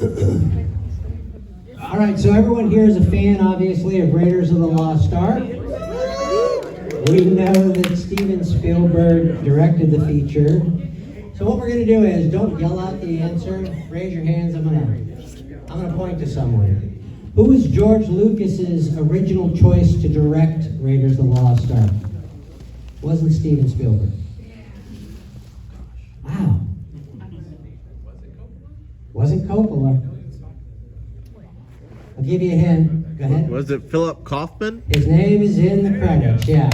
All right, so everyone here is a fan, obviously, of Raiders of the Lost Ark. We know that Steven Spielberg directed the feature. So what we're going to do is, don't yell out the answer. Raise your hands. I'm gonna point to someone. Who was George Lucas's original choice to direct Raiders of the Lost Ark? It wasn't Steven Spielberg. Wow. Wasn't Coppola. I'll give you a hint. Go ahead. Was it Philip Kaufman? His name is in the credits, yeah.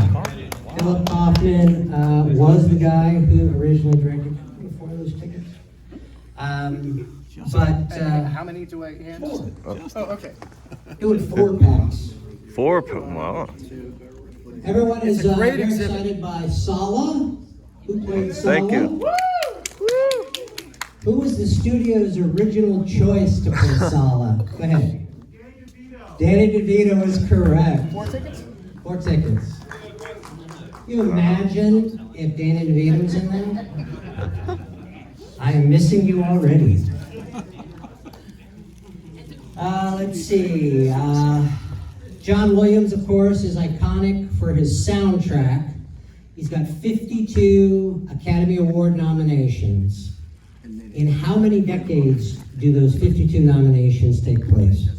Philip Kaufman was the guy who originally directed. Four of those tickets. How many do I hand? Oh, okay. Doing 4 packs. Wow. Everyone is It's a great very exhibit. excited by Sala. Who played Sala? Thank you. Who was the studio's original choice to play Sala? Go ahead. Danny DeVito is correct. 4 tickets? 4 tickets. You imagine if Danny DeVito was in there? I am missing you already. Let's see. John Williams, of course, is iconic for his soundtrack. He's got 52 Academy Award nominations. In how many decades do those 52 nominations take place?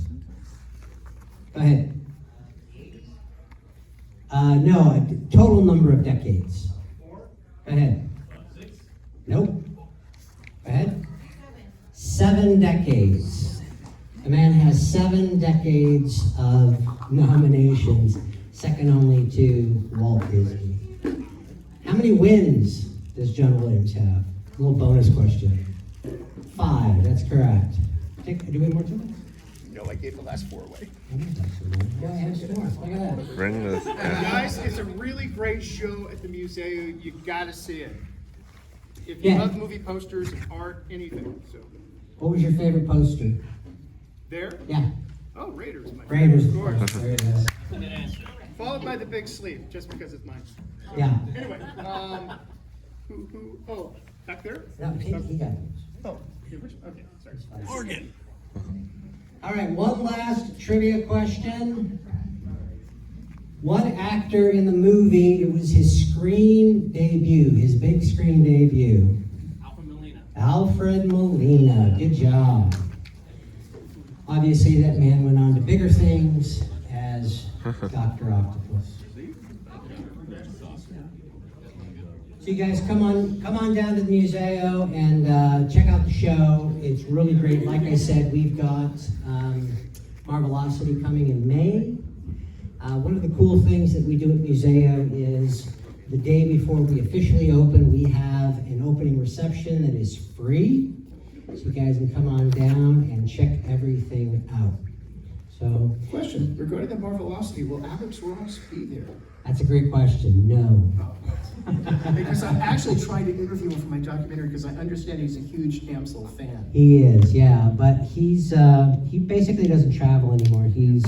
Go ahead. No, a total number of decades. Go ahead. Nope. Go ahead. 7 decades. The man has 7 decades of nominations, second only to Walt Disney. How many wins does John Williams have? A little bonus question. 5, that's correct. Do we have more tickets? No, I gave the last 4 away. Yeah, I have some more. Look at that. Bring this. Guys, it's a really great show at the museum. You gotta see it. If you Yeah. love movie posters and art, anything. So What was your favorite poster? there. Yeah, Oh, Raiders. My Raiders. favorite, of course. There it is. Followed by the big sleep, just because it's mine. Yeah. Anyway, who? Oh, back there. No, he got it. Oh, the original. Okay, sorry. All right, one last trivia question. What actor in the movie, it was his screen debut, his big screen debut? Alfred Molina, good job. Obviously, that man went on to bigger things as Dr. Octopus. So you guys come on down to the museum and check out the show. It's really great. Like I said, we've got Marvelocity coming in May. One of the cool things that we do at Museo is the day before we officially open, we have an opening reception that is free. So you guys can come on down and check everything out. So Question regarding the Marvelocity, will Alex Ross be there? that's a great question. No. Because I'm actually trying to interview him for my documentary because I understand he's a huge Amsel fan. He is, yeah, but he basically doesn't travel anymore. He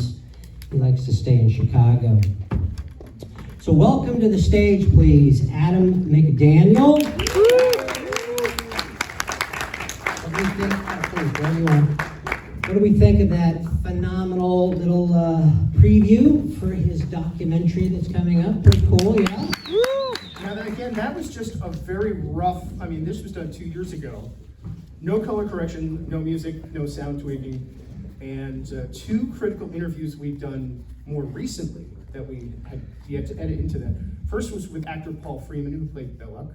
likes to stay in Chicago. So welcome to the stage, please, Adam McDaniel. What do we think of that phenomenal little preview for his documentary that's coming up? Pretty cool, yeah? Now, again, that was just a very rough, this was done 2 years ago. No color correction, no music, no sound tweaking, and 2 critical interviews we've done more recently that we had yet to edit into that. First was with actor Paul Freeman, who played Belloc.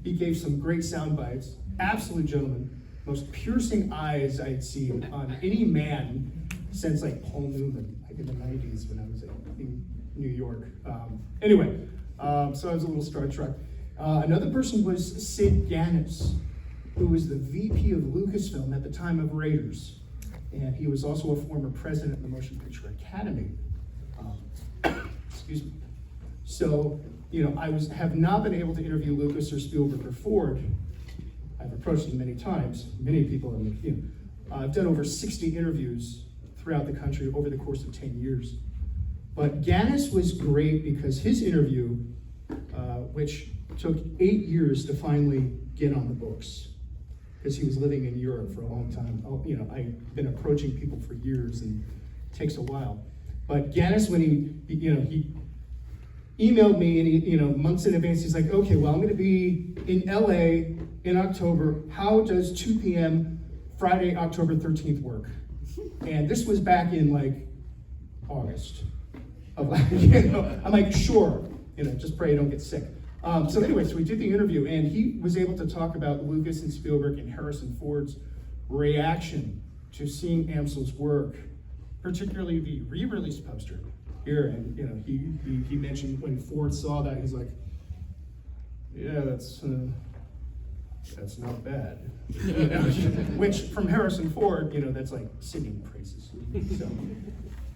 He gave some great sound bites, absolute gentleman, most piercing eyes I'd seen on any man since like Paul Newman, like in the 90s when I was in New York. So I was a little Star Trek. Another person was Sid Ganis, who was the VP of Lucasfilm at the time of Raiders. And he was also a former president of the Motion Picture Academy. Excuse me. So, I have not been able to interview Lucas or Spielberg or Ford. I've approached them many times. Many people have I've done over 60 interviews throughout the country over the course of 10 years. But Ganis was great because his interview, which took 8 years to finally get on the books, because he was living in Europe for a long time. You know, I've been approaching people for years, and it takes a while. But Gannis, when he emailed me, and he, months in advance, he's like, okay, well, I'm going to be in LA in October. How does 2 p.m. Friday, October 13th work? And this was back in like August. I'm like, sure, just pray I don't get sick. So anyway, so we did the interview, and he was able to talk about Lucas and Spielberg and Harrison Ford's reaction to seeing Amsel's work, particularly the re-release poster here. And he mentioned when Ford saw that, he's like, yeah, that's not bad. Which from Harrison Ford, that's like singing praises.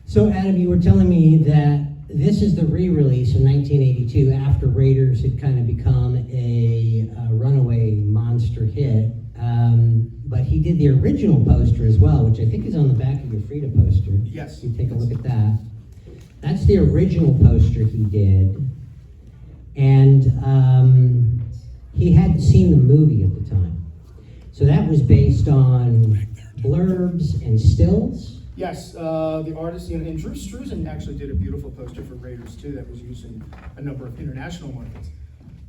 So Adam, you were telling me that this is the re-release in 1982 after Raiders had kind of become a runaway monster hit. But he did the original poster as well, which I think is on the back of your Frida poster. Yes. You take a look at that. That's the original poster he did. And he hadn't seen the movie at the time. So that was based on blurbs and stills. Yes, the artist, and Drew Struzan actually did a beautiful poster for Raiders too that was used in a number of international markets.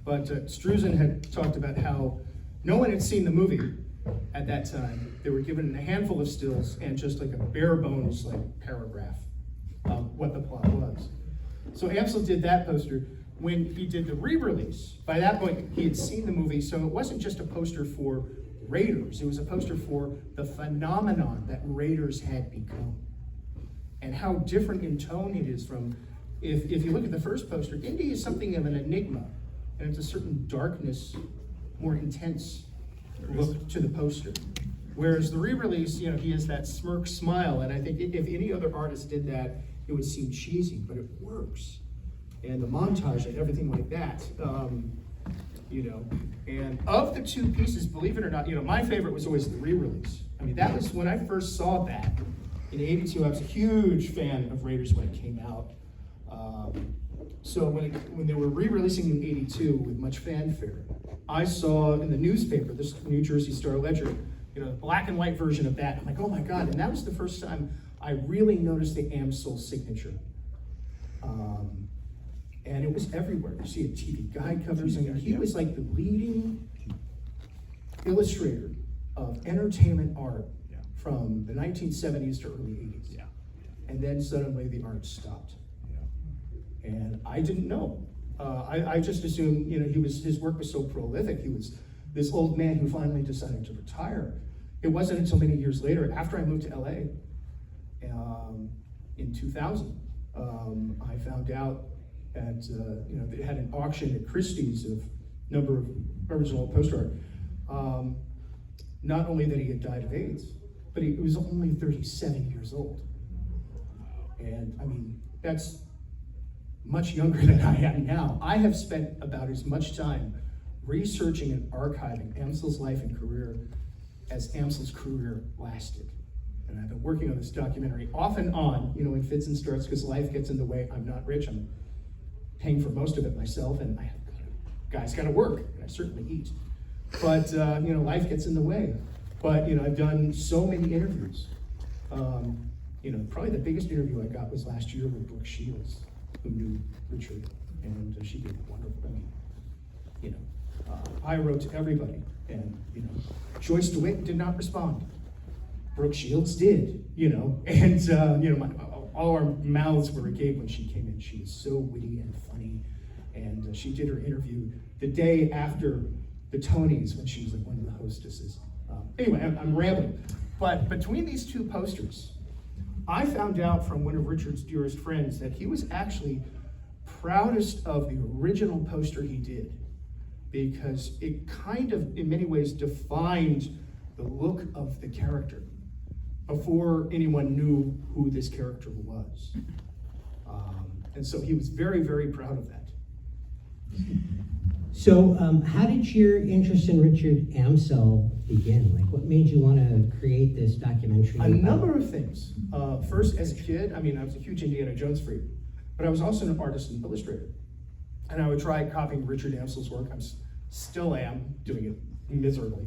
But Struzan had talked about how no one had seen the movie at that time. They were given a handful of stills and just like a bare bones paragraph of what the plot was. So Amsel did that poster. When he did the re-release, by that point he had seen the movie, so it wasn't just a poster for Raiders, it was a poster for the phenomenon that Raiders had become. And how different in tone it is from, if you look at the first poster, Indy is something of an enigma, and it's a certain darkness, more intense look to the poster. Whereas the re-release, he has that smirk smile, and I think if any other artist did that, it would seem cheesy, but it works. And the montage and everything like that, and of the two pieces, believe it or not, my favorite was always the re-release. I mean, that was when I first saw that in '82. I was a huge fan of Raiders when it came out. So when they were re-releasing in '82 with much fanfare, I saw in the newspaper, this New Jersey Star-Ledger, the black and white version of that. I'm like, oh my God! And that was the first time I really noticed the Amsel signature. And it was everywhere. You see it, TV guide covers. I mean, he was like the leading illustrator of entertainment art from the 1970s to early 80s. Yeah. And then suddenly the art stopped. Yeah. And I didn't know. I just assumed, his work was so prolific. He was this old man who finally decided to retire. It wasn't until many years later, after I moved to LA in 2000, I found out that they had an auction at Christie's of a number of original poster art. Not only that he had died of AIDS, but he was only 37 years old. And I mean, that's much younger than I am now. I have spent about as much time researching and archiving Amsel's life and career as Amsel's career lasted. And I've been working on this documentary off and on, in fits and starts, because life gets in the way. I'm not rich. I'm paying for most of it myself, and guys got to work, and I certainly eat. But life gets in the way. But I've done so many interviews. Probably the biggest interview I got was last year with Brooke Shields, who knew Richard, and she did wonderful. I wrote to everybody, and Joyce DeWitt did not respond. Brooke Shields did, and all our mouths were agape when she came in. She was so witty and funny, and she did her interview the day after the Tonys when she was like one of the hostesses. Anyway, I'm rambling, but between these two posters, I found out from one of Richard's dearest friends that he was actually proudest of the original poster he did, because it kind of, in many ways, defined the look of the character before anyone knew who this character was. And so he was very, very proud of that. So how did your interest in Richard Amsel begin? Like, what made you want to create this documentary? A number of things. First, as a kid, I was a huge Indiana Jones freak, but I was also an artist and illustrator. And I would try copying Richard Amsel's work. Still am doing it miserably.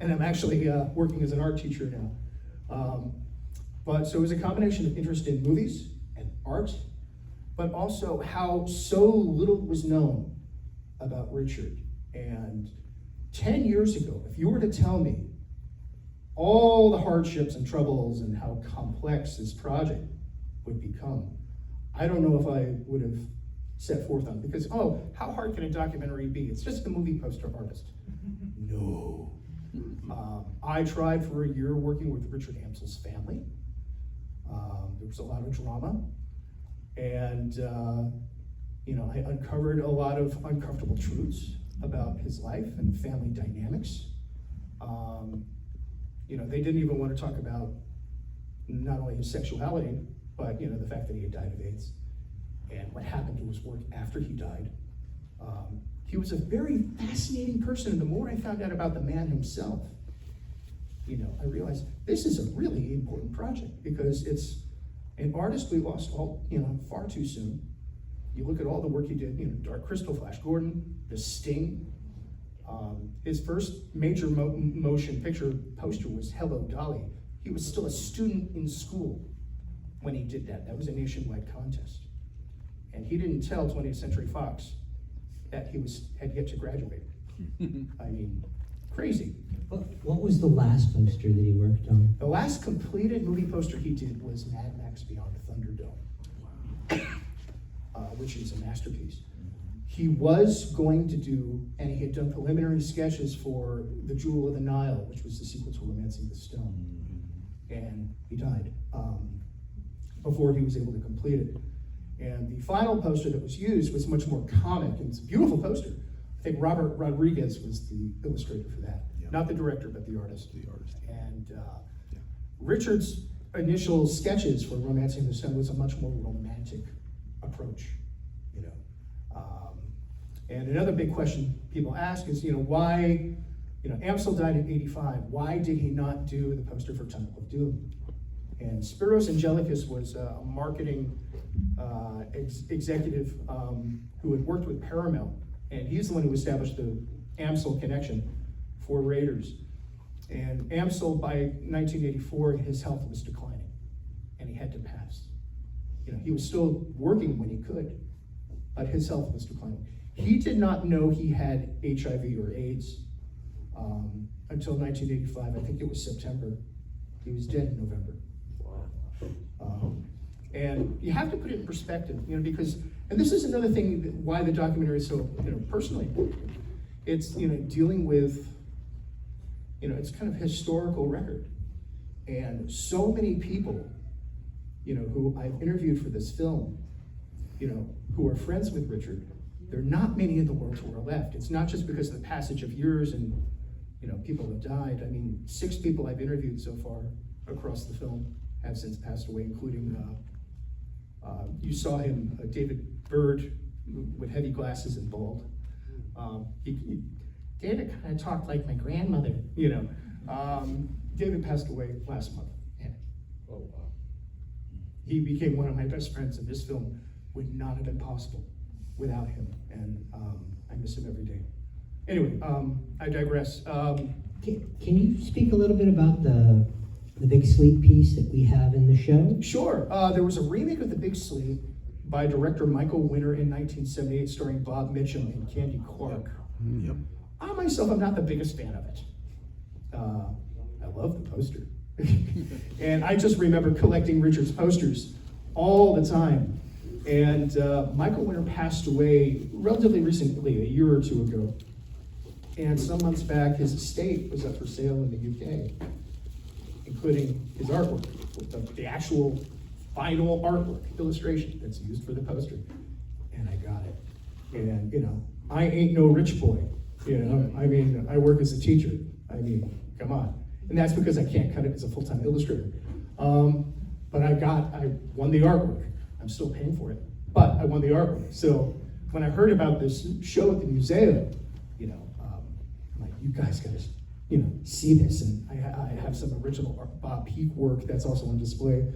And I'm actually working as an art teacher now. But so it was a combination of interest in movies and art, but also how so little was known about Richard. And 10 years ago, if you were to tell me all the hardships and troubles and how complex this project would become, I don't know if I would have set forth on it. Because, oh, how hard can a documentary be? It's just a movie poster artist. No. I tried for a year working with Richard Amsel's family. There was a lot of drama. And, I uncovered a lot of uncomfortable truths about his life and family dynamics. They didn't even want to talk about not only his sexuality, but, the fact that he had died of AIDS and what happened to his work after he died. He was a very fascinating person, and the more I found out about the man himself, I realized this is a really important project because it's an artist we lost far too soon. You look at all the work he did, Dark Crystal, Flash Gordon, The Sting. His first major motion picture poster was Hello, Dolly. He was still a student in school when he did that. That was a nationwide contest. And he didn't tell 20th Century Fox that he had yet to graduate. I mean, crazy. What was the last poster that he worked on? The last completed movie poster he did was Mad Max Beyond Thunderdome, which is a masterpiece. He was going to do, and he had done preliminary sketches for The Jewel of the Nile, which was the sequel to Romancing the Stone. And he died before he was able to complete it. And the final poster that was used was much more comic, and it's a beautiful poster. I think Robert Rodriguez was the illustrator for that. Yeah. Not the director, but the artist. The artist. And Richard's initial sketches for Romancing the Stone was a much more romantic approach, And another big question people ask is, why, Amsel died at 85. Why did he not do the poster for Temple of Doom? And Spiros Angelikis was a marketing executive who had worked with Paramount, and he's the one who established the Amsel connection for Raiders. And Amsel, by 1984, his health was declining, and he had to pass. He was still working when he could, but his health was declining. He did not know he had HIV or AIDS until 1985. I think it was September. He was dead in November. And you have to put it in perspective, because, and this is another thing why the documentary is so, personally important. It's, dealing with, it's kind of historical record. And so many people, who I've interviewed for this film, who are friends with Richard, there are not many in the world who are left. It's not just because of the passage of years and, people have died. I mean, 6 people I've interviewed so far across the film have since passed away, including, you saw him, David Bird, with heavy glasses and bald. David kind of talked like my grandmother, David passed away last month. Oh, wow. He became one of my best friends, and this film would not have been possible without him, and I miss him every day. Anyway, I digress. Can you speak a little bit about the Big Sleep piece that we have in the show? Sure. There was a remake of The Big Sleep by director Michael Winner in 1978, starring Bob Mitchum and Candy Clark. Yep. I myself am not the biggest fan of it. I love the poster. And I just remember collecting Richard's posters all the time. And Michael Winner passed away relatively recently, a year or 2 ago. And some months back, his estate was up for sale in the UK, including his artwork, the actual final artwork, illustration that's used for the poster. And I got it. And, I ain't no rich boy. I mean, I work as a teacher. I mean, come on. And that's because I can't cut it as a full-time illustrator. But I won the artwork. I'm still paying for it, but I won the artwork. So when I heard about this show at the museum, I'm like, you guys gotta, see this. And I have some original Bob Peak work that's also on display,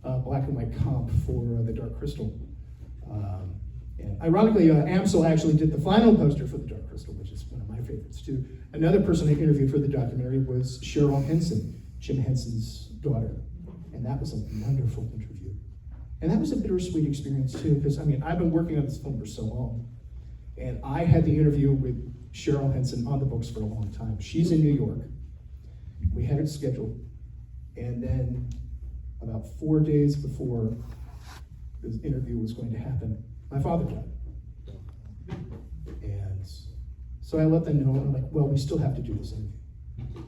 black and white comp for the Dark Crystal. And ironically, Amsel actually did the final poster for The Dark Crystal, which is one of my favorites too. Another person I interviewed for the documentary was Cheryl Henson, Jim Henson's daughter. And that was a wonderful interview. And that was a bittersweet experience too, because I've been working on this film for so long. And I had the interview with Cheryl Henson on the books for a long time. She's in New York. We had it scheduled. And then about 4 days before this interview was going to happen, my father died. And so I let them know, and I'm like, well, we still have to do this interview.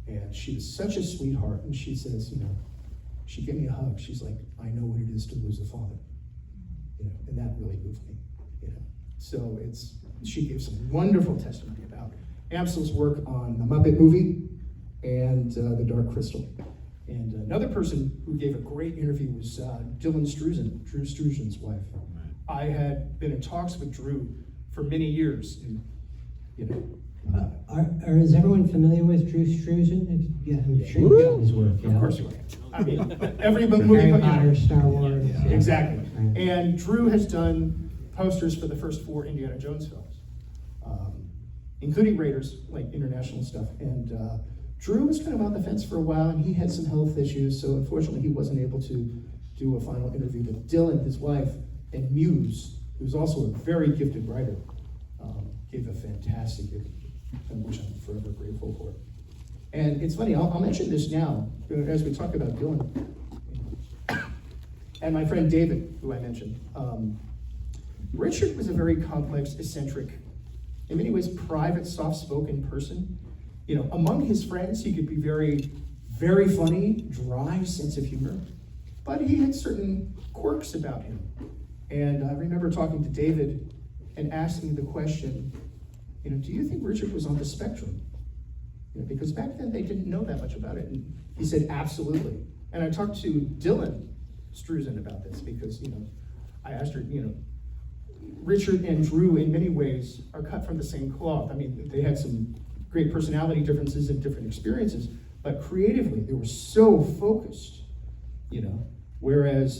And she was such a sweetheart, and she says, she gave me a hug. She's like, I know what it is to lose a father. And that really moved me. So she gave some wonderful testimony about Amsel's work on the Muppet movie and The Dark Crystal. And another person who gave a great interview was Dylan Struzan, Drew Struzan's wife. I had been in talks with Drew for many years. And, is everyone familiar with Drew Struzan? Yeah, I'm sure you got his work. Of course you are. Every movie. Harry Potter, Star Wars. Yeah. Exactly. And Drew has done posters for the first 4 Indiana Jones films, including Raiders, like international stuff. And Drew was kind of on the fence for a while, and he had some health issues, so unfortunately he wasn't able to do a final interview. But Dylan, his wife, and Muse, who's also a very gifted writer, gave a fantastic interview, which I'm forever grateful for. And it's funny, I'll mention this now, as we talk about Dylan. And my friend David, who I mentioned. Richard was a very complex, eccentric, in many ways private, soft-spoken person. Among his friends, he could be very, very funny, dry sense of humor, but he had certain quirks about him. And I remember talking to David and asking the question, do you think Richard was on the spectrum? Because back then they didn't know that much about it. And he said, absolutely. And I talked to Dylan Struzan about this because, I asked her, Richard and Drew in many ways are cut from the same cloth. They had some great personality differences and different experiences, but creatively they were so focused, whereas,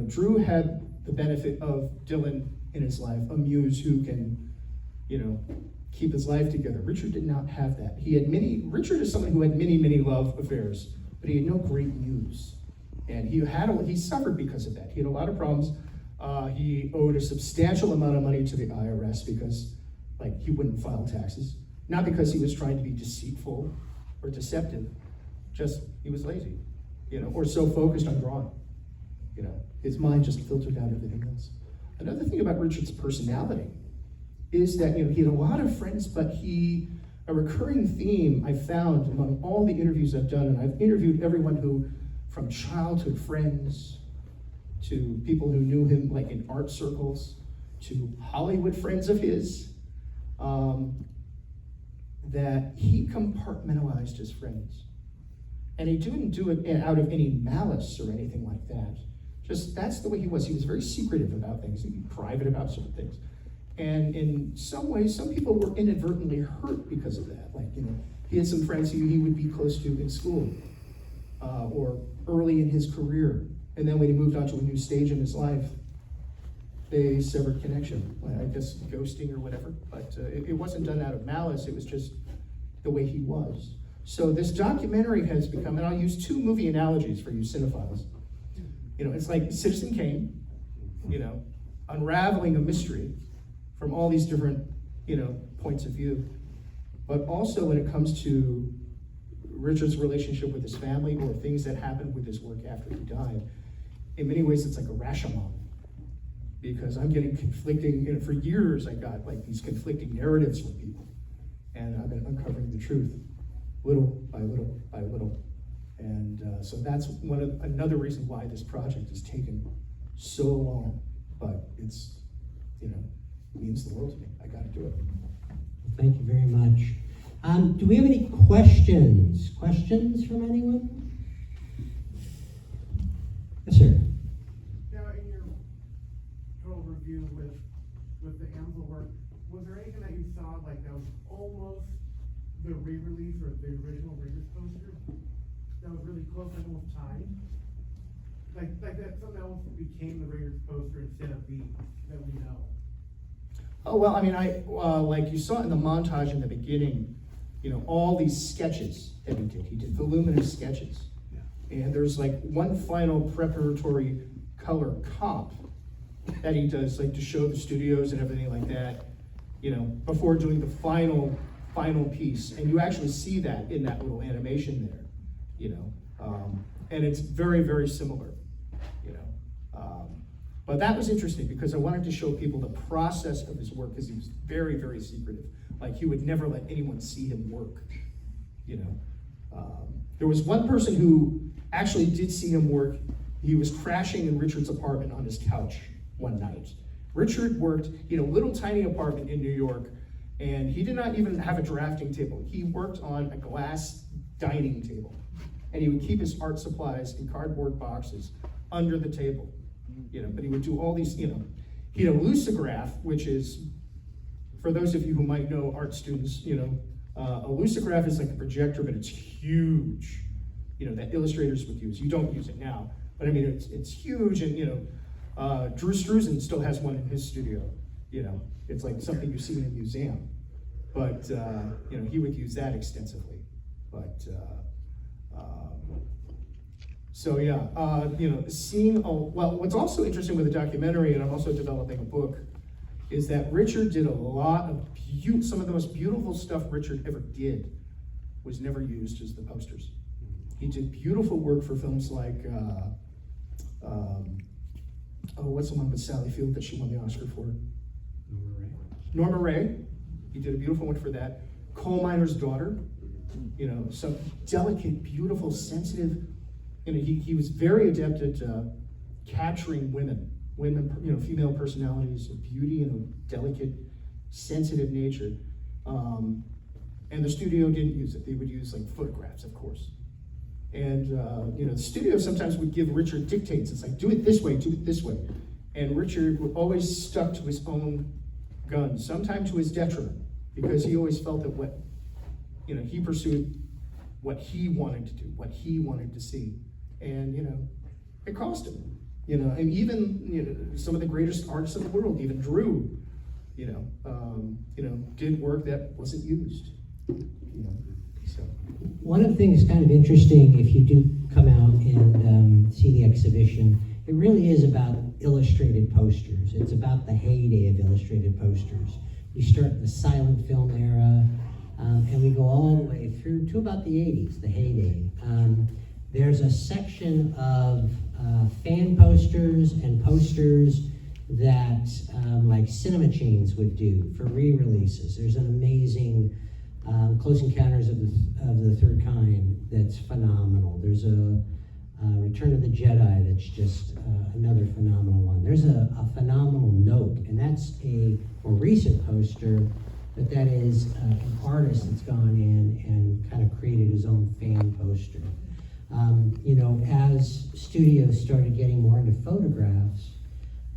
Drew had the benefit of Dylan in his life, a muse who can, keep his life together. Richard did not have that. Richard is someone who had many, many love affairs, but he had no great muse. And he suffered because of that. He had a lot of problems. He owed a substantial amount of money to the IRS because, he wouldn't file taxes. Not because he was trying to be deceitful or deceptive, just he was lazy, or so focused on drawing. His mind just filtered out everything else. Another thing about Richard's personality is that, he had a lot of friends, but a recurring theme I found among all the interviews I've done, and I've interviewed everyone who, from childhood friends to people who knew him in art circles, to Hollywood friends of his, that he compartmentalized his friends. And he didn't do it out of any malice or anything like that. Just that's the way he was. He was very secretive about things, he'd be private about certain things. And in some ways, some people were inadvertently hurt because of that. He had some friends who he would be close to in school or early in his career. And then when he moved on to a new stage in his life, they severed connection. I guess ghosting or whatever. But it wasn't done out of malice. It was just the way he was. So this documentary has become, and I'll use 2 movie analogies for you cinephiles. It's like Citizen Kane, unraveling a mystery from all these different, points of view. But also when it comes to Richard's relationship with his family or things that happened with his work after he died, in many ways it's like a Rashomon. Because I'm getting conflicting, for years I got these conflicting narratives from people. And I've been uncovering the truth, little by little by little. And so that's another reason why this project has taken so long. But it's, it means the world to me. I got to do it. Thank you very much. Do we have any questions? Questions from anyone? Yes, sir. Now, in your total review with the Amsel work, was there anything that you saw that was almost the re-release or the original Reader's poster that was really close, almost tied? like that something else became the Raiders poster instead of these that we know. Oh, well, I mean, like you saw in the montage in the beginning, you know, all these sketches that he did. He did voluminous sketches. Yeah. And there's like one final preparatory color comp that he does, like to show the studios and everything like that, you know, before doing the final piece. And you actually see that in that little animation there, you know. And it's very, very similar, you know. But that was interesting because I wanted to show people the process of his work because he was very, very secretive. Like he would never let anyone see him work, you know. There was one person who actually did see him work. He was crashing in Richard's apartment on his couch one night. Richard worked in a little tiny apartment in New York, and he did not even have a drafting table. He worked on a glass dining table, and he would keep his art supplies in cardboard boxes under the table. You know, but he would do all these, you know, he had a lusograph, which is, for those of you who might know art students, you know, a lusograph is like a projector, but it's huge, you know, that illustrators would use. You don't use it now, but I mean, it's huge, and, you know, Drew Struzan still has one in his studio, you know. It's like something you see in a museum, but, you know, he would use that extensively, but, so yeah, you know, well, what's also interesting with the documentary, and I'm also developing a book, is that Richard did a lot of some of the most beautiful stuff Richard ever did was never used as the posters. He did beautiful work for films like, what's the one with Sally Field that she won the Oscar for? Norma Ray. He did a beautiful one for that. Coal Miner's Daughter. You know, some delicate, beautiful, sensitive. You know, he was very adept at capturing women, you know, female personalities, of beauty and a delicate, sensitive nature. And the studio didn't use it. They would use like photographs, of course. And you know, the studio sometimes would give Richard dictates. It's like, do it this way, do it this way. And Richard always stuck to his own guns, sometimes to his detriment, because he always felt that you know, he pursued what he wanted to do, what he wanted to see. And, you know, it cost him, you know, and even, you know, some of the greatest artists in the world, even Drew, you know, did work that wasn't used, you know, so. One of the things kind of interesting, if you do come out and see the exhibition, it really is about illustrated posters. It's about the heyday of illustrated posters. We start in the silent film era, and we go all the way through to about the 80s, the heyday. There's a section of fan posters and posters that like cinema chains would do for re-releases. There's an amazing Close Encounters of the Third Kind that's phenomenal. There's a Return of the Jedi that's just another phenomenal one. There's a phenomenal Note, and that's a more recent poster, but that is an artist that's gone in and kind of created his own fan poster. You know, as studios started getting more into photographs,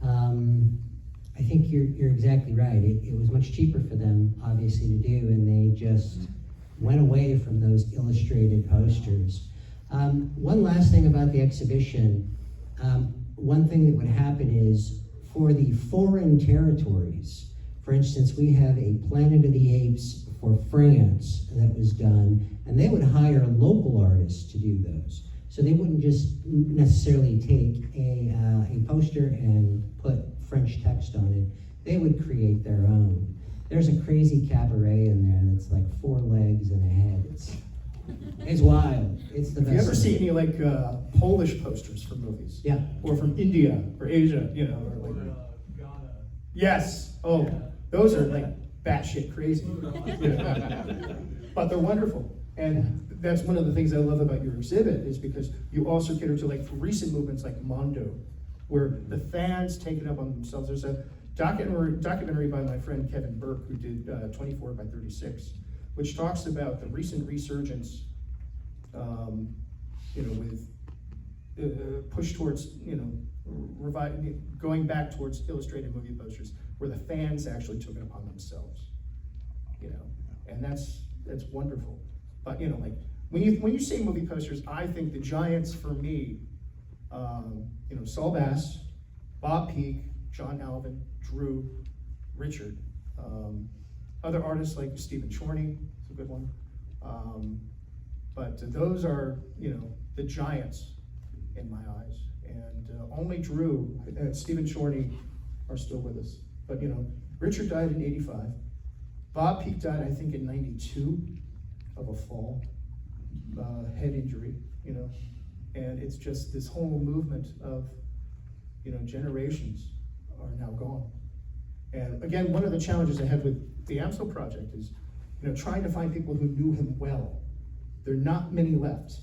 I think you're exactly right. It was much cheaper for them, obviously, to do, and they just went away from those illustrated posters. One last thing about the exhibition, one thing that would happen is for the foreign territories, for instance, we have a Planet of the Apes for France that was done, and they would hire local artists to do those. So they wouldn't just necessarily take a poster and put French text on it. They would create their own. There's a crazy cabaret in there that's like 4 legs and a head. It's wild. It's the best. Have you ever seen any like Polish posters for movies? Yeah. Or from India or Asia, you know, or like Ghana. yes. Oh, Yeah. those are like batshit crazy. You know? But they're wonderful. And that's one of the things I love about your exhibit is because you also cater to like recent movements like Mondo, where the fans take it up on themselves. There's a documentary by my friend Kevin Burke who did 24 by 36, which talks about the recent resurgence, you know, with push towards, you know, going back towards illustrated movie posters, where the fans actually took it upon themselves, you know, and that's wonderful. But you know, like when you say movie posters, I think the giants for me Saul Bass, Bob Peak, John Alvin, Drew, Richard. Other artists like Stephen Chorney, it's a good one. But those are, the giants in my eyes. And only Drew, Stephen Chorney are still with us. But, Richard died in '85. Bob Peak died, I think, in '92 of a fall, head injury, And it's just this whole movement of, generations are now gone. And again, one of the challenges I had with the Amsel project is, trying to find people who knew him well. There are not many left.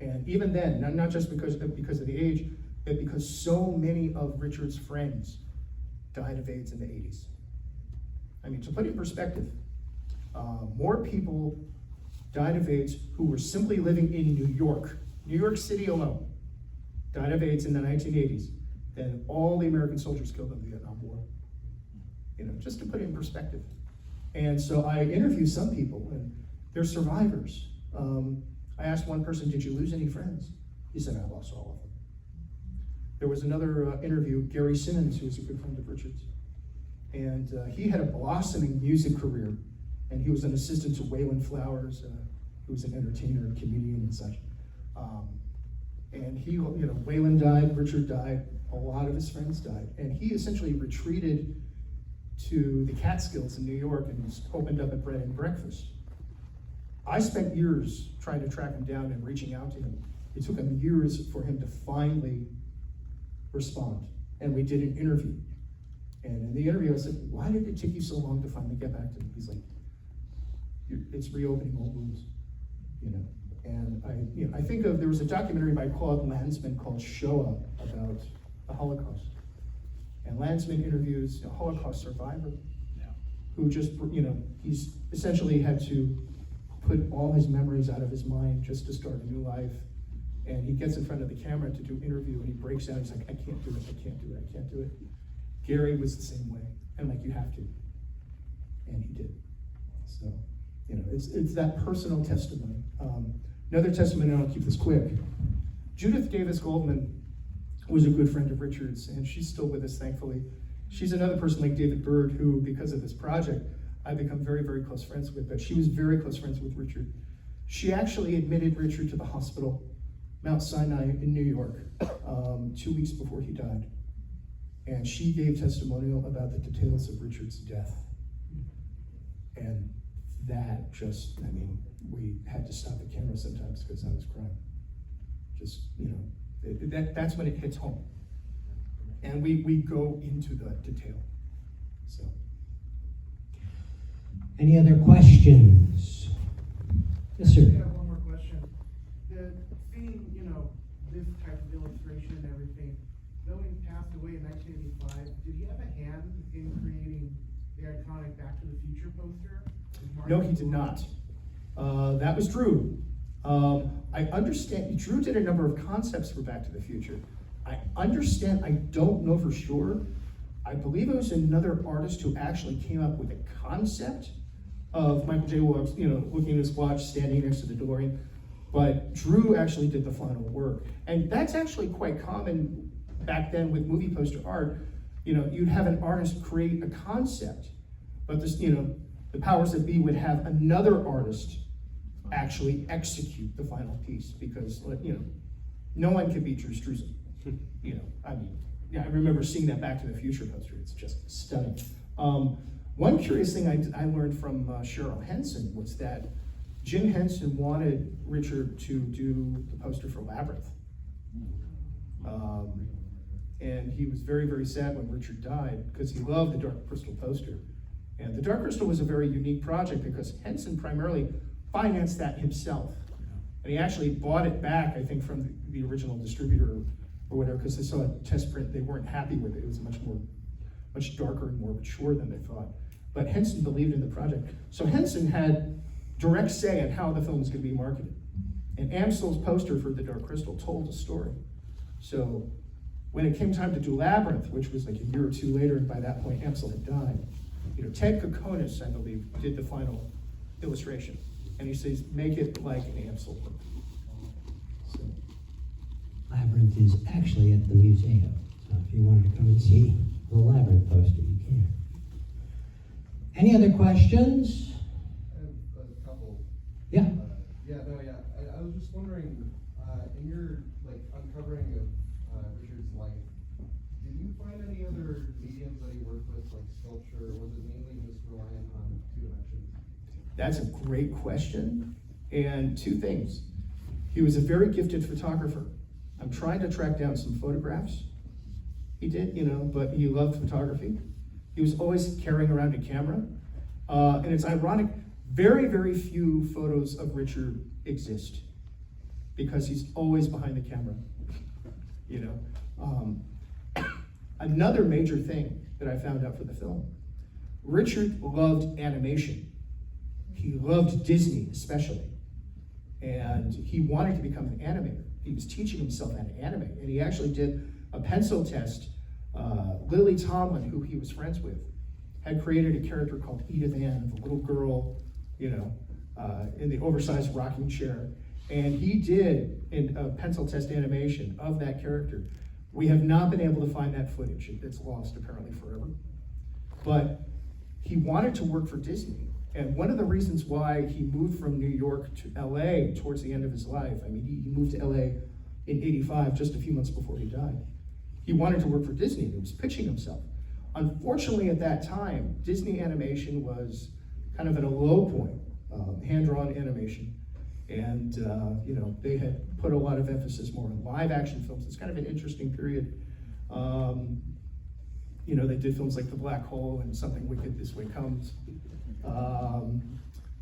And even then, not just because of the age, but because so many of Richard's friends died of AIDS in the '80s. I mean, to put it in perspective, more people died of AIDS who were simply living in New York City alone, died of AIDS in the 1980s than all the American soldiers killed in the Vietnam War. Just to put it in perspective. And so I interviewed some people, and they're survivors. I asked one person, did you lose any friends? He said, I lost all of them. There was another interview, Gary Simmons, who was a good friend of Richard's. And he had a blossoming music career, and he was an assistant to Waylon Flowers, who was an entertainer and comedian and such. And he, Waylon died, Richard died, a lot of his friends died. And he essentially retreated to the Catskills in New York and opened up a bread and breakfast. I spent years trying to track him down and reaching out to him. It took him years for him to finally respond. And we did an interview. And in the interview, I said, why did it take you so long to finally get back to me? He's like, it's reopening old wounds, And I think there was a documentary by Claude Lanzmann called Shoah about the Holocaust. And Lanzmann interviews a Holocaust survivor who just, he's essentially had to put all his memories out of his mind just to start a new life. And he gets in front of the camera to do an interview and he breaks down. He's like, I can't do it, I can't do it, I can't do it. Gary was the same way. And I'm like, you have to. And he did. So, it's that personal testimony. Another testimony, and I'll keep this quick. Judith Davis Goldman was a good friend of Richard's, and she's still with us, thankfully. She's another person like David Byrd, who, because of this project, I've become very, very close friends with, but she was very close friends with Richard. She actually admitted Richard to the hospital, Mount Sinai in New York, 2 weeks before he died. And she gave testimonial about the details of Richard's death. And that just, we had to stop the camera sometimes because I was crying. Just, that's when it hits home. And we go into the detail, so. Any other questions? Yes, sir. I have one more question. Seeing, this type of illustration and everything, though he passed away in 1985, did he have a hand in creating the iconic Back to the Future poster? No, he did not. That was Drew. I understand, Drew did a number of concepts for Back to the Future. I understand, I don't know for sure. I believe it was another artist who actually came up with a concept of Michael J. Williams, looking at his watch, standing next to the DeLorean. But Drew actually did the final work. And that's actually quite common back then with movie poster art. You'd have an artist create a concept, but this, the powers that be would have another artist actually execute the final piece because, no one can beat Drew Struzan. I remember seeing that Back to the Future poster. It's just stunning. One curious thing I learned from Cheryl Henson was that Jim Henson wanted Richard to do the poster for Labyrinth. And he was very, very sad when Richard died because he loved the Dark Crystal poster. And the Dark Crystal was a very unique project because Henson primarily financed that himself. And he actually bought it back, I think, from the original distributor or whatever, because they saw a test print, they weren't happy with it. It was much darker and more mature than they thought. But Henson believed in the project. So Henson had direct say on how the film was going to be marketed. And Amsel's poster for The Dark Crystal told a story. So when it came time to do Labyrinth, which was like a year or two later, and by that point Amsel had died, Ted Kokonis, I believe, did the final illustration. And he says, make it like an Amsel work. So. Labyrinth Labyrinth is actually at the museum. So if you wanted to come and see the Labyrinth poster, you can. Any other questions? I have a couple. Yeah. I was just wondering, in your uncovering of Richard's life, did you find any other mediums that he worked with, like sculpture, or was it mainly just reliant on two dimensions? That's a great question. And two things. He was a very gifted photographer. I'm trying to track down some photographs. He did, but he loved photography. He was always carrying around a camera. And it's ironic, very, very few photos of Richard exist because he's always behind the camera. Another major thing that I found out for the film, Richard loved animation. He loved Disney especially. And he wanted to become an animator. He was teaching himself how to animate. And he actually did a pencil test. Lily Tomlin, who he was friends with, had created a character called Edith Ann, the little girl, in the oversized rocking chair. And he did a pencil test animation of that character. We have not been able to find that footage. It's lost apparently forever. But he wanted to work for Disney. And one of the reasons why he moved from New York to LA towards the end of his life, he moved to LA in '85, just a few months before he died. He wanted to work for Disney, and he was pitching himself. Unfortunately, at that time, Disney animation was kind of at a low point, hand-drawn animation. And they had put a lot of emphasis more on live action films. It's kind of an interesting period. They did films like The Black Hole and Something Wicked This Way Comes.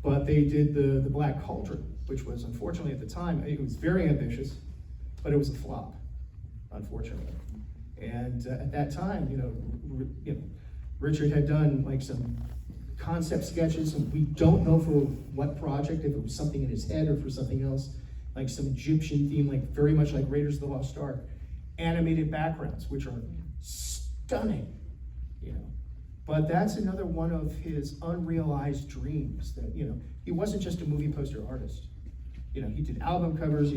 But they did the Black Cauldron, which was, unfortunately at the time, it was very ambitious, but it was a flop, unfortunately. And at that time, Richard had done some concept sketches, and we don't know for what project, if it was something in his head or for something else, like some Egyptian theme, very much like Raiders of the Lost Ark. Animated backgrounds, which are stunning, But that's another one of his unrealized dreams that, he wasn't just a movie poster artist. He did album covers,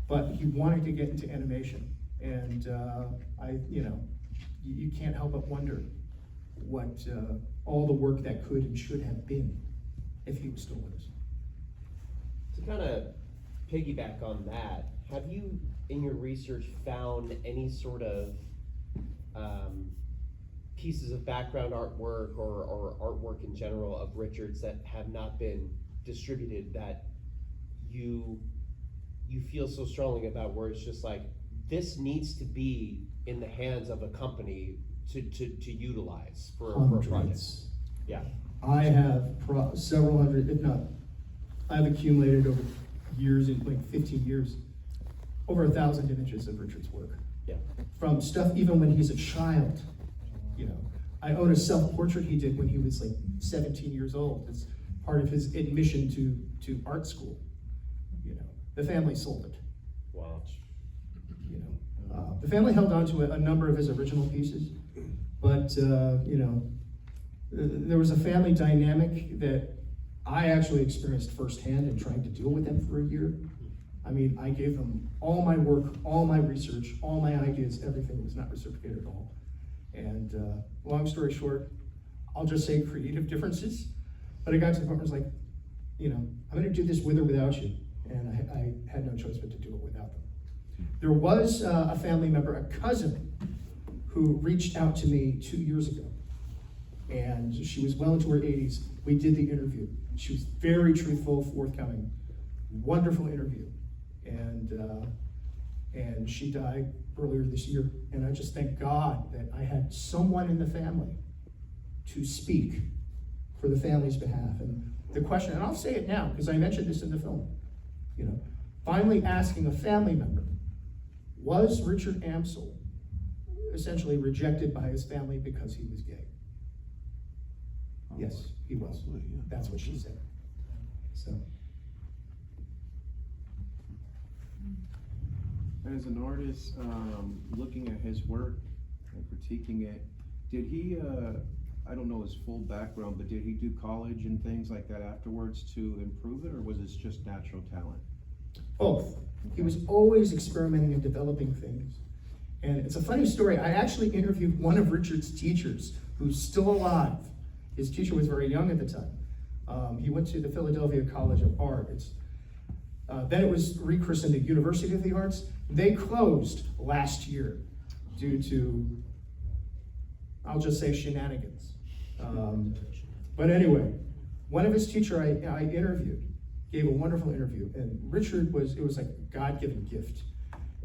but he wanted to get into animation. And you can't help but wonder what all the work that could and should have been if he was still with us. To kind of piggyback on that, have you, in your research, found any sort of pieces of background artwork or artwork in general of Richard's that have not been distributed that you feel so strongly about, where it's just like, this needs to be in the hands of a company to utilize for a project? Hundreds. Yeah. I have several hundred, if not, I've accumulated over years, in 15 years, over 1,000 images of Richard's work. Yeah. From stuff even when he's a child. I own a self-portrait he did when he was 17 years old. It's part of his admission to art school. The family sold it. Wow. The family held on to a number of his original pieces, but there was a family dynamic that I actually experienced firsthand in trying to deal with them for a year. I gave them all my work, all my research, all my ideas, everything was not reciprocated at all. And long story short, I'll just say creative differences. But I got to the point where I was I'm gonna do this with or without you. And I had no choice but to do it without them. There was a family member, a cousin, who reached out to me 2 years ago. And she was well into her 80s. We did the interview. She was very truthful, forthcoming, wonderful interview. And she died earlier this year. And I just thank God that I had someone in the family to speak for the family's behalf. And the question, and I'll say it now, because I mentioned this in the film, finally asking a family member, was Richard Amsel essentially rejected by his family because he was gay? Yes, he was. That's what she said. So. As an artist, looking at his work and critiquing it, did he, I don't know his full background, but did he do college and things like that afterwards to improve it, or was this just natural talent? Both. He was always experimenting and developing things. And it's a funny story. I actually interviewed one of Richard's teachers who's still alive. His teacher was very young at the time. He went to the Philadelphia College of Art. Then it was rechristened the University of the Arts. They closed last year due to, I'll just say, shenanigans. But anyway, one of his teachers I interviewed gave a wonderful interview, and Richard it was like a God-given gift.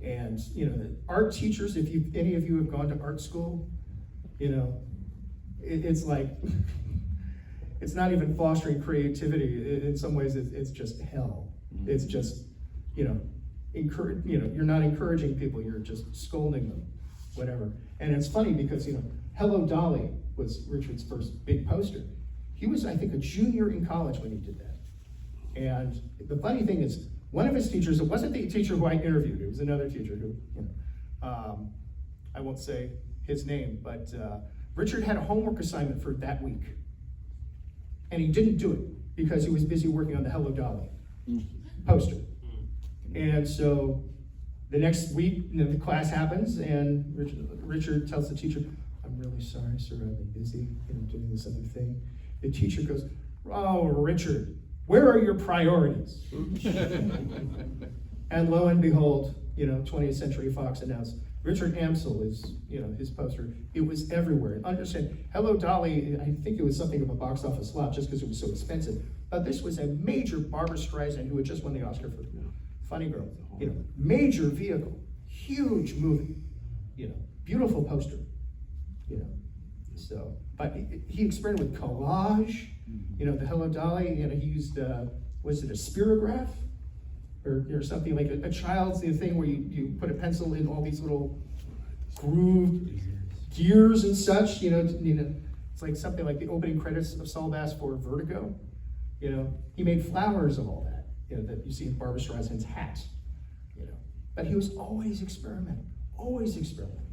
And the art teachers, if any of you have gone to art school, it's like it's not even fostering creativity. In some ways, it's just hell. It's just you're not encouraging people. You're just scolding them, whatever. And it's funny because Hello Dolly was Richard's first big poster. He was, I think, a junior in college when he did that. And the funny thing is, one of his teachers, it wasn't the teacher who I interviewed, it was another teacher who, I won't say his name, but Richard had a homework assignment for that week. And he didn't do it because he was busy working on the Hello Dolly poster. And so the next week, the class happens, and Richard tells the teacher, "I'm really sorry, sir, I've been busy doing this other thing." The teacher goes, "Oh, Richard, where are your priorities?" And lo and behold, 20th Century Fox announced Richard Amsel is, his poster. It was everywhere. Understand, Hello Dolly, I think it was something of a box office flop just because it was so expensive. But this was a major Barbra Streisand who had just won the Oscar for Funny Girl. Major vehicle, huge movie, beautiful poster, So, but he experimented with collage. The Hello Dolly, he used, was it a spirograph? Or something like a child's thing where you put a pencil in all these little grooved gears and such, it's like something like the opening credits of Saul Bass for Vertigo. He made flowers of all that, that you see in Barbra Streisand's hat, But he was always experimenting, always experimenting.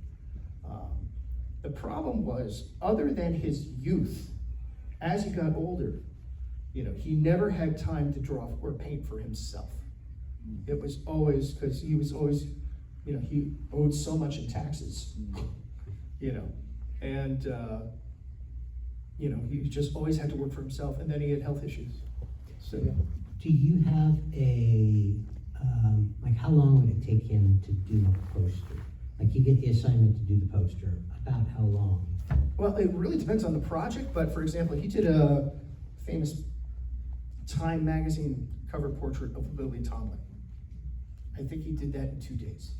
The problem was, other than his youth, as he got older, he never had time to draw or paint for himself. It was always, because he was always, he owed so much in taxes, and, he just always had to work for himself, and then he had health issues. So, yeah. Do you have how long would it take him to do a poster? Like, you get the assignment to do the poster, about how long? Well, it really depends on the project, but for example, he did a famous Time magazine cover portrait of Lily Tomlin. I think he did that in 2 days.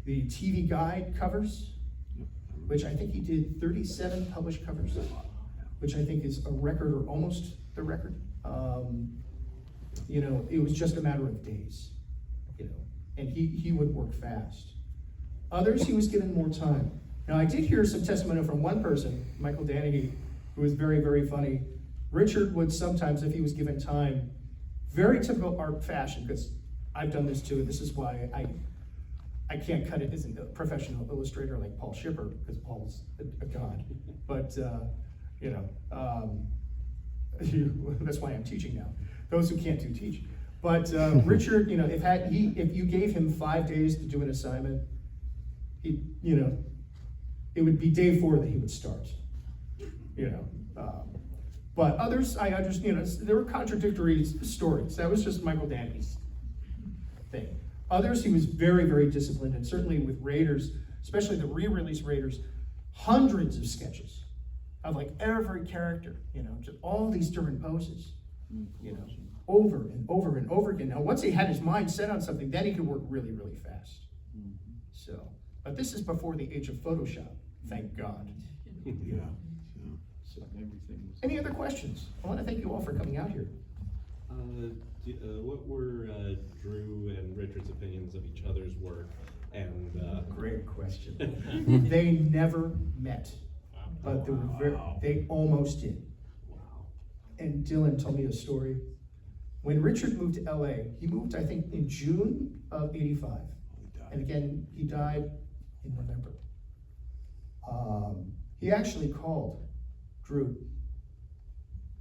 The TV Guide covers, which I think he did 37 published covers, which I think is a record or almost the record. It was just a matter of days, and he would work fast. Others, he was given more time. Now, I did hear some testimony from one person, Michael Danahy, who was very, very funny. Richard would sometimes, if he was given time, very typical art fashion, because I've done this too, and this is why I can't cut it as a professional illustrator like Paul Schipper, because Paul's a god. But, that's why I'm teaching now. Those who can't do teach. But Richard, if you gave him 5 days to do an assignment, it would be day 4 that he would start. But others, I understand, there were contradictory stories. That was just Michael Danahy's thing. Others, he was very, very disciplined, and certainly with Raiders, especially the re-release Raiders, hundreds of sketches of like every character, just all these different poses, over and over and over again. Now, once he had his mind set on something, then he could work really, really fast. So, but this is before the age of Photoshop, thank God. So, any other questions? I want to thank you all for coming out here. What were Drew and Richard's opinions of each other's work? And great question. They never met, but they almost did. Wow. And Dylan told me a story. When Richard moved to LA, he moved, I think, in June of '85. And again, he died in November. He actually called Drew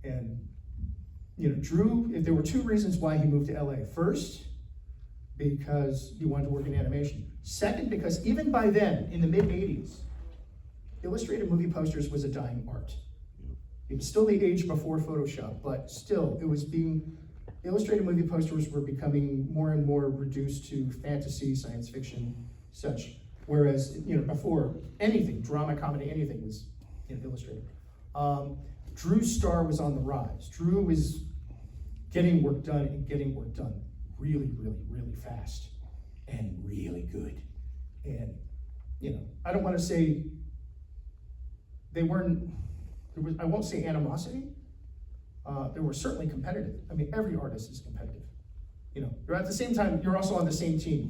and Drew, if there were two reasons why he moved to LA. First, because he wanted to work in animation. Second, because even by then, in the mid-'80s, illustrated movie posters was a dying art. It was still the age before Photoshop, but still, illustrated movie posters were becoming more and more reduced to fantasy, science fiction, such. Whereas, before anything, drama, comedy, anything was illustrated. Drew's star was on the rise. Drew was getting work done and getting work done really, really, really fast and really good. And, I don't want to say I won't say animosity. They were certainly competitive. I mean, every artist is competitive. You're at the same time, you're also on the same team.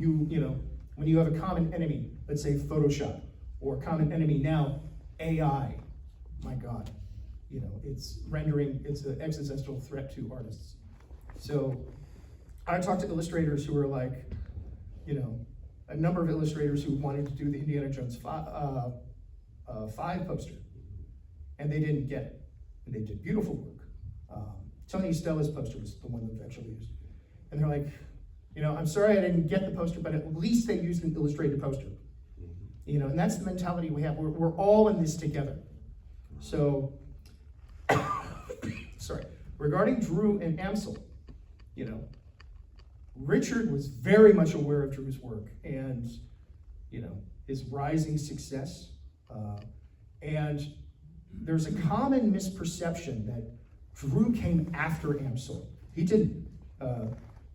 When you have a common enemy, let's say Photoshop, or common enemy now, AI, my God, it's an existential threat to artists. So I talked to illustrators who were like, a number of illustrators who wanted to do the Indiana Jones 5 poster, and they didn't get it. And they did beautiful work. Tony Stella's poster was the one that eventually used. And they're like, I'm sorry I didn't get the poster, but at least they used an illustrated poster. And that's the mentality we have. We're all in this together. So, sorry. Regarding Drew and Amsel, Richard was very much aware of Drew's work and, his rising success. And there's a common misperception that Drew came after Amsel. He didn't.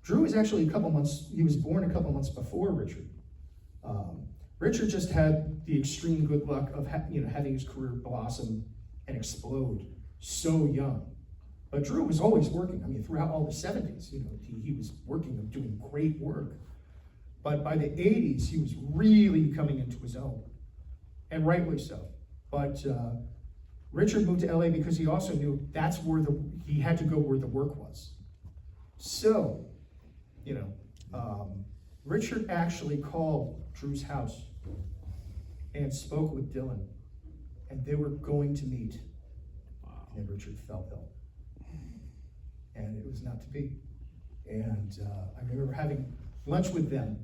Drew was actually he was born a couple months before Richard. Richard just had the extreme good luck of having his career blossom and explode so young. But Drew was always working. I mean, throughout all the 70s, he was working and doing great work. But by the 80s, he was really coming into his own, and rightly so. But Richard moved to LA because he also knew that's where he had to go where the work was. So, Richard actually called Drew's house and spoke with Dylan, and they were going to meet. And Richard fell ill, and it was not to be. And I remember having lunch with them,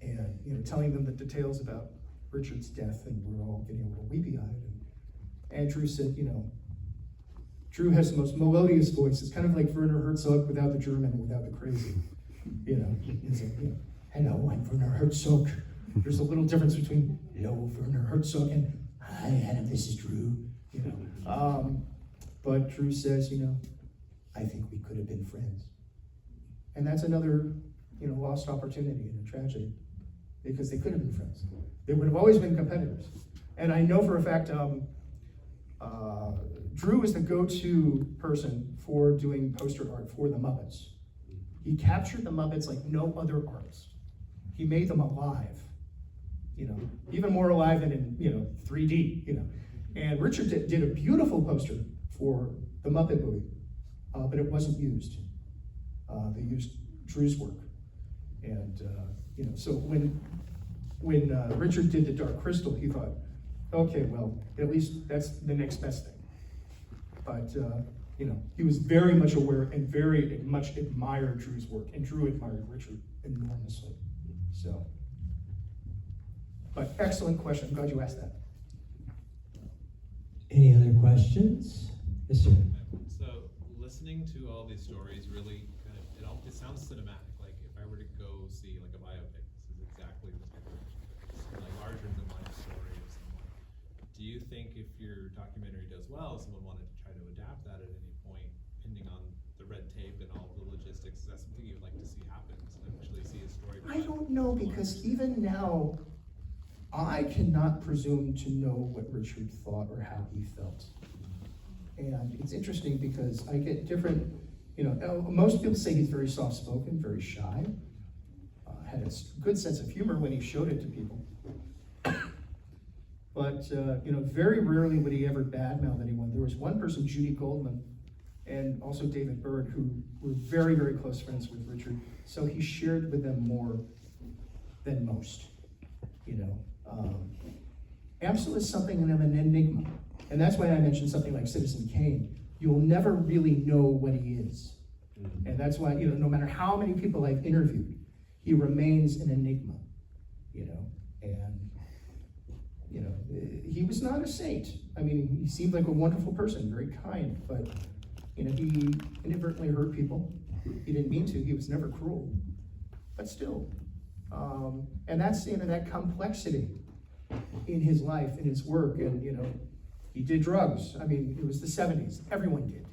and telling them the details about Richard's death, and we were all getting a little weepy-eyed. And Drew said, Drew has the most melodious voice. It's kind of like Werner Herzog without the German and without the crazy. He's like, hello, I'm Werner Herzog. There's a little difference between, hello, Werner Herzog, and hi, Adam, this is Drew. But Drew says, I think we could have been friends. And that's another, lost opportunity and a tragedy, because they could have been friends. They would have always been competitors. And I know for a fact, Drew is the go-to person for doing poster art for the Muppets. He captured the Muppets like no other artist. He made them alive, even more alive than in 3D, And Richard did a beautiful poster for the Muppet movie, but it wasn't used. They used Drew's work, and so when Richard did the Dark Crystal, he thought, okay, well, at least that's the next best thing. But, he was very much aware and very much admired Drew's work, and Drew admired Richard enormously. So, but excellent question. I'm glad you asked that. Any other questions? Yes, sir. So, listening to all these stories really it sounds cinematic. Like if I were to go see like a biopic, this is exactly the type of like larger than life story of someone. Do you think if your documentary does well, someone wanted to try to adapt that at any point, depending on the red tape and all the logistics, is that something you'd like to see happen, to actually see a story? I don't know, because even now, I cannot presume to know what Richard thought or how he felt. And it's interesting because I get different, most people say he's very soft-spoken, very shy, had a good sense of humor when he showed it to people. But, very rarely would he ever badmouth anyone. There was one person, Judy Goldman, and also David Bird, who were very, very close friends with Richard. So he shared with them more than most, Amsel is something of an enigma. And that's why I mentioned something like Citizen Kane, you'll never really know what he is. And that's why, no matter how many people I've interviewed, he remains an enigma, and, he was not a saint. I mean, he seemed like a wonderful person, very kind, but, he inadvertently hurt people. He didn't mean to, he was never cruel, but still. And that's, that complexity in his life, in his work, and, he did drugs. I mean, it was the 70s, everyone did,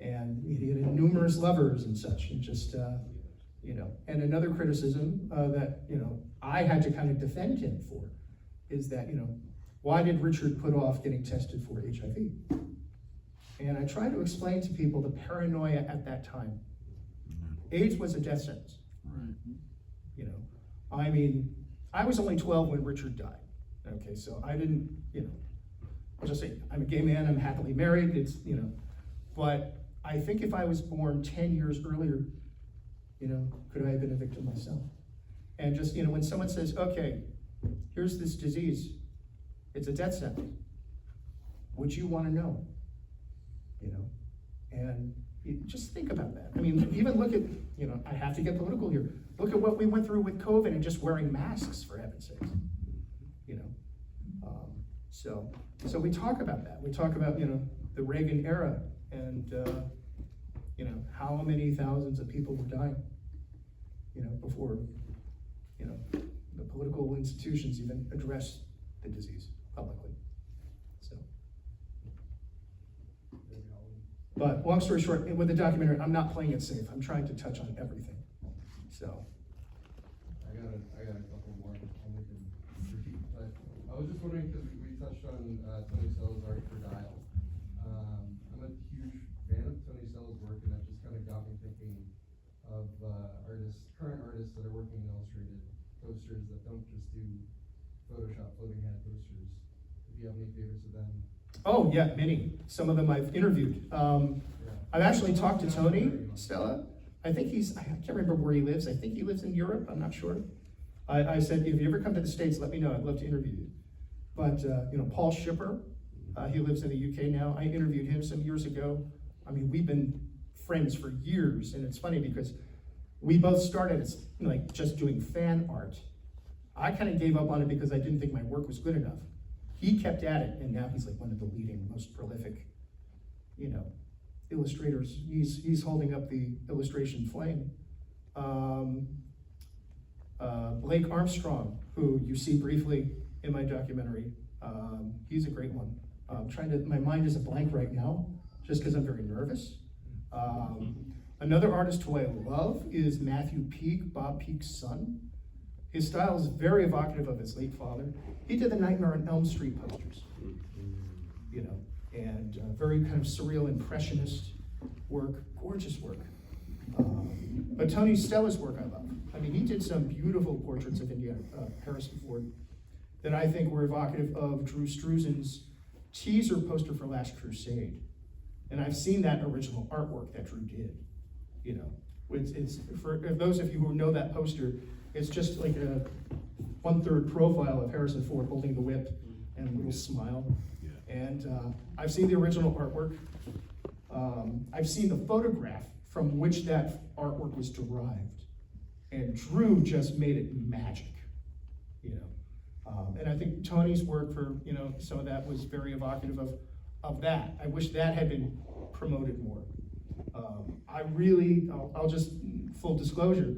and he had numerous lovers and such, and just, and another criticism that, I had to kind of defend him for is that, why did Richard put off getting tested for HIV? And I tried to explain to people the paranoia at that time. AIDS was a death sentence. I mean, I was only 12 when Richard died. Okay, so I didn't, I'll just say, I'm a gay man, I'm happily married, it's, but I think if I was born 10 years earlier, could I have been a victim myself? And just, when someone says, okay, here's this disease, it's a death sentence, would you want to know? And just think about that. I mean, even look at, I have to get political here. Look at what we went through with COVID and just wearing masks, for heaven's sakes. So we talk about that. We talk about, the Reagan era and, how many thousands of people were dying, before, the political institutions even addressed the disease publicly. So. But long story short, with the documentary, I'm not playing it safe. I'm trying to touch on everything. So. I got a couple more. I'll make them repeat. But I was just wondering, because we touched on Tony Stella's art for Dial. I'm a huge fan of Tony Stella's work, and that just kind of got me thinking of current artists that are working in illustrated posters that don't just do Photoshop floating head posters. If you have any favorites of them. Oh yeah, many. Some of them I've interviewed. I've actually talked to Tony Stella. I can't remember where he lives. I think he lives in Europe, I'm not sure. I said, if you ever come to the States, let me know, I'd love to interview you. But, Paul Schipper, he lives in the UK now. I interviewed him some years ago. I mean, we've been friends for years, and it's funny because we both started as, just doing fan art. I kind of gave up on it because I didn't think my work was good enough. He kept at it, and now he's like one of the leading, most prolific, illustrators. He's holding up the illustration flame. Blake Armstrong, who you see briefly in my documentary, he's a great one. My mind is a blank right now, just because I'm very nervous. Another artist who I love is Matthew Peak, Bob Peak's son. His style is very evocative of his late father. He did the Nightmare on Elm Street posters, and very kind of surreal impressionist work, gorgeous work. But Tony Stella's work I love. I mean, he did some beautiful portraits of Harrison Ford that I think were evocative of Drew Struzan's teaser poster for Last Crusade. And I've seen that original artwork that Drew did, It's for those of you who know that poster, it's just like a 1/3 profile of Harrison Ford holding the whip and a little smile. And I've seen the original artwork. I've seen the photograph from which that artwork was derived. And Drew just made it magic, And I think Tony's work for, some of that was very evocative of that. I wish that had been promoted more. I'll just, full disclosure,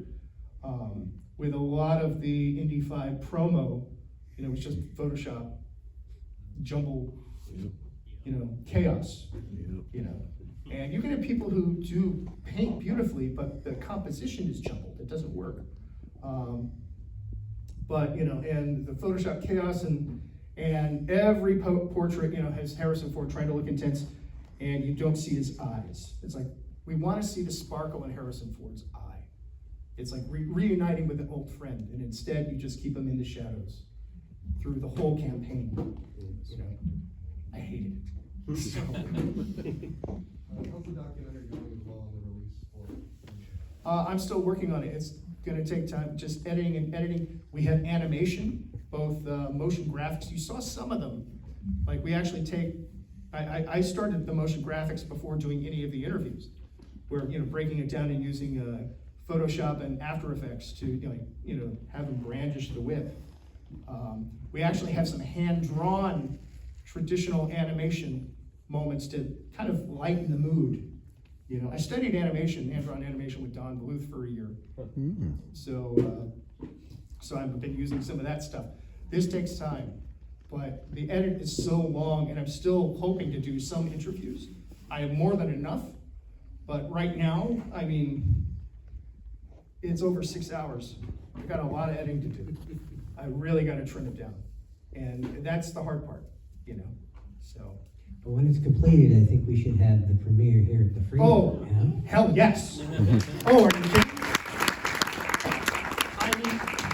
with a lot of the Indy 5 promo, it was just Photoshop, jumble, chaos, And you can have people who do paint beautifully, but the composition is jumbled, it doesn't work. And the Photoshop chaos and every portrait, has Harrison Ford trying to look intense, and you don't see his eyes. It's like, we want to see the sparkle in Harrison Ford's eye. It's like reuniting with an old friend, and instead you just keep him in the shadows through the whole campaign. I hated it. How's the documentary going as well on the release for it? I'm still working on it. It's going to take time, just editing. We have animation, both motion graphics. You saw some of them. Like, we actually take I started the motion graphics before doing any of the interviews. We're, breaking it down and using Photoshop and After Effects to, have them brandish the whip. We actually have some hand-drawn traditional animation moments to kind of lighten the mood. I studied animation, hand-drawn animation with Don Bluth for a year. So I've been using some of that stuff. This takes time, but the edit is so long, and I'm still hoping to do some interviews. I have more than enough, but right now, it's over 6 hours. I've got a lot of editing to do. I really got to trim it down, and that's the hard part, so. But when it's completed, I think we should have the premiere here at the Freedom. Oh, yeah? hell yes. Oh, are you kidding?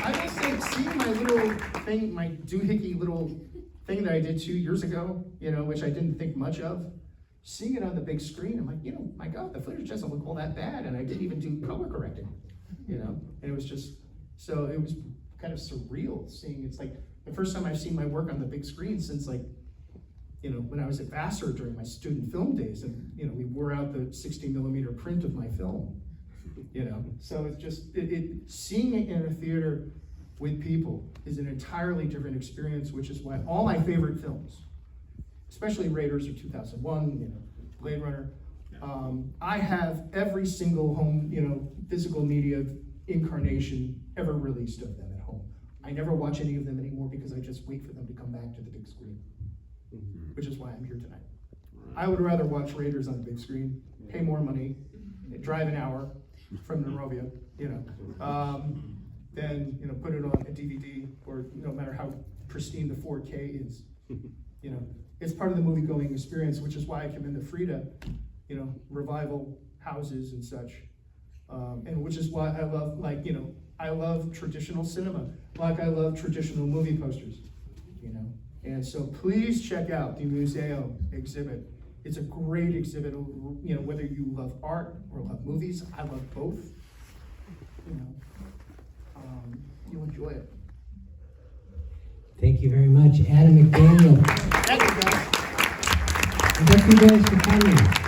I will say, seeing my little thing, my doohickey little thing that I did 2 years ago, which I didn't think much of, seeing it on the big screen, I'm like, my God, the footage doesn't look all that bad, and I didn't even do color correcting, and it was just, so it was kind of surreal seeing, it's like the first time I've seen my work on the big screen since when I was at Vassar during my student film days, and we wore out the 60mm print of my film, so it's just, seeing it in a theater with people is an entirely different experience, which is why all my favorite films, especially Raiders or 2001, Blade Runner, I have every single home, physical media incarnation ever released of them at home. I never watch any of them anymore because I just wait for them to come back to the big screen, which is why I'm here tonight. I would rather watch Raiders on the big screen, pay more money, drive an hour from Monrovia, than put it on a DVD, or no matter how pristine the 4K is. It's part of the movie-going experience, which is why I commend the Frida, revival houses and such, and which is why I love, I love traditional cinema, like I love traditional movie posters, And so please check out the Museo exhibit. It's a great exhibit, whether you love art or love movies. I love both. You'll enjoy it. Thank you very much, Adam McDaniel. Thank you, guys. And thank you guys for coming.